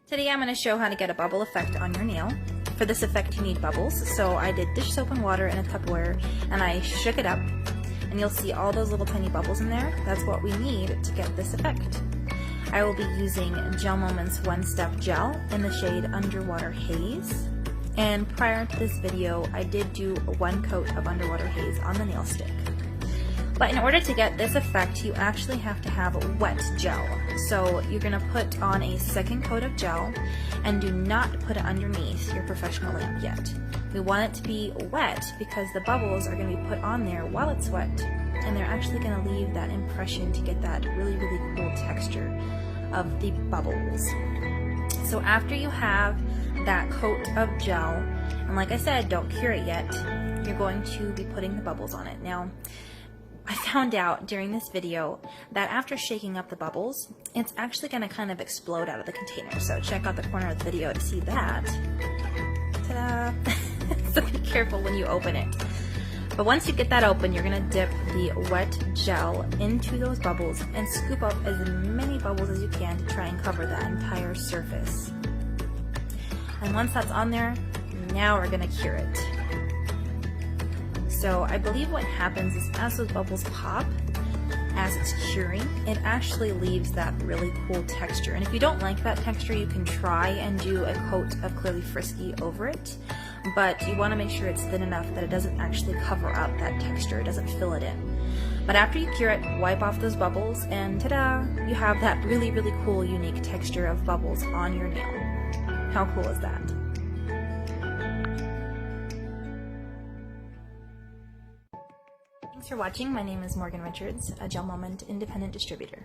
Today I'm going to show how to get a bubble effect on your nail. For this effect you need bubbles, so I did dish soap and water in a Tupperware and I shook it up and you'll see all those little tiny bubbles in there. That's what we need to get this effect. I will be using GelMoment's One Step Gel in the shade Underwater Haze. And prior to this video I did do one coat of Underwater Haze on the nail stick. But in order to get this effect, you actually have to have wet gel. So you're going to put on a second coat of gel and do not put it underneath your professional lamp yet. We want it to be wet because the bubbles are going to be put on there while it's wet, and they're actually going to leave that impression to get that really cool texture of the bubbles. So after you have that coat of gel, and like I said, don't cure it yet, you're going to be putting the bubbles on it. Now, I found out during this video that after shaking up the bubbles, it's actually going to kind of explode out of the container. So check out the corner of the video to see that. Ta-da! So be careful when you open it. But once you get that open, you're going to dip the wet gel into those bubbles and scoop up as many bubbles as you can to try and cover that entire surface. And once that's on there, now we're going to cure it. So I believe what happens is as those bubbles pop, as it's curing, it actually leaves that really cool texture. And if you don't like that texture, you can try and do a coat of Clearly Frisky over it. But you want to make sure it's thin enough that it doesn't actually cover up that texture, it doesn't fill it in. But after you cure it, wipe off those bubbles and ta-da! You have that really cool, unique texture of bubbles on your nail. How cool is that? Thanks for watching. My name is Morgan Richards, a GelMoment independent distributor.